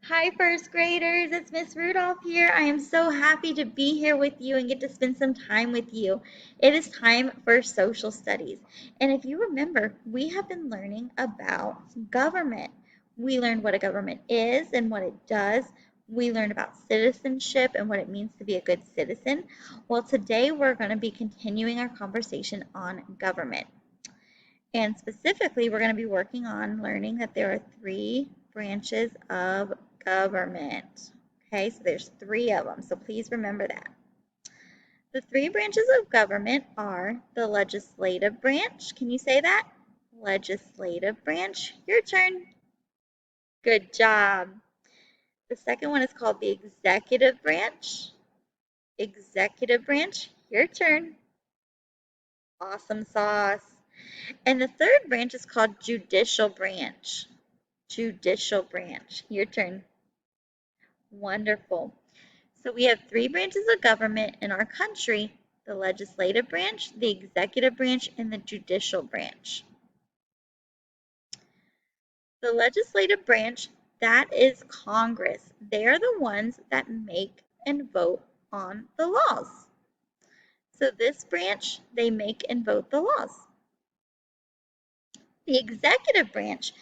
Hi, first graders. It's Miss Rudolph here. I am so happy to be here with you and get to spend some time with you. It is time for social studies. And if you remember, we have been learning about government. We learned what a government is and what it does. We learned about citizenship and what it means to be a good citizen. Well, today we're going to be continuing our conversation on government. And specifically, we're going to be working on learning that there are three branches of government. Okay, so there's three of them, so please remember that. The three branches of government are the legislative branch. Can you say that? Legislative branch. Your turn. Good job. The second one is called the executive branch. Executive branch. Your turn. Awesome sauce. And the third branch is called judicial branch. Judicial branch. Your turn. Wonderful. So we have three branches of government in our country: the legislative branch, the executive branch, and the judicial branch. The legislative branch, that is Congress. They're the ones that make and vote on the laws. So this branch, they make and vote the laws. The executive branch,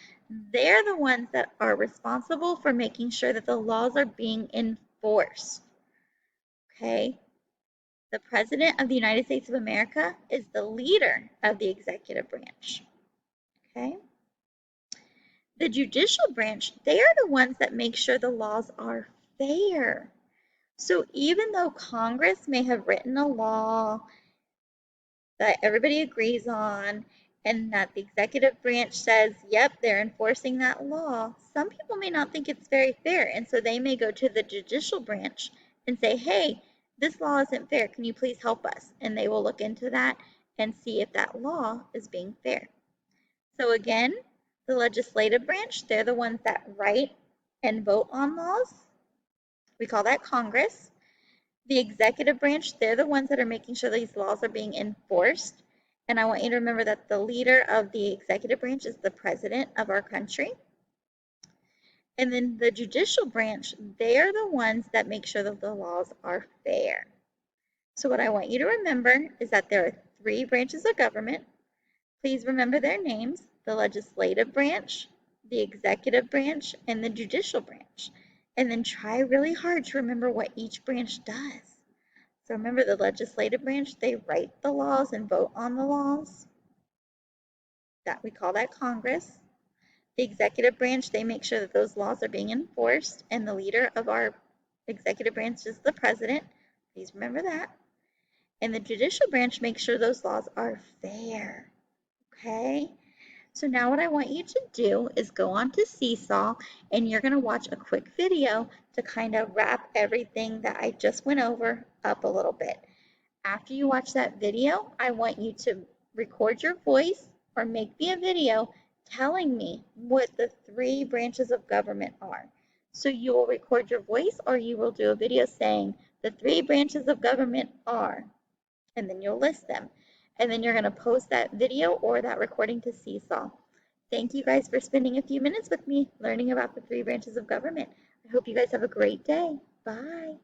they're the ones that are responsible for making sure that the laws are being enforced. Okay? The President of the United States of America is the leader of the executive branch. Okay? The judicial branch, they are the ones that make sure the laws are fair. So even though Congress may have written a law that everybody agrees on and that the executive branch says, yep, they're enforcing that law, some people may not think it's very fair. And so they may go to the judicial branch and say, hey, this law isn't fair. Can you please help us? And they will look into that and see if that law is being fair. So again, the legislative branch, they're the ones that write and vote on laws. We call that Congress. The executive branch, they're the ones that are making sure these laws are being enforced. And I want you to remember that the leader of the executive branch is the president of our country. And then the judicial branch, they're the ones that make sure that the laws are fair. So what I want you to remember is that there are three branches of government. Please remember their names: the legislative branch, the executive branch, and the judicial branch. And then try really hard to remember what each branch does. So remember, the legislative branch, they write the laws and vote on the laws. We call that Congress. The executive branch, they make sure that those laws are being enforced, and the leader of our executive branch is the president. Please remember that. And the judicial branch makes sure those laws are fair. Okay? So now what I want you to do is go on to Seesaw, and you're going to watch a quick video to kind of wrap everything that I just went over up a little bit. After you watch that video, I want you to record your voice or make me a video telling me what the three branches of government are. So you will record your voice, or you will do a video saying the three branches of government are, and then you'll list them. And then you're going to post that video or that recording to Seesaw. Thank you guys for spending a few minutes with me learning about the three branches of government. I hope you guys have a great day. Bye.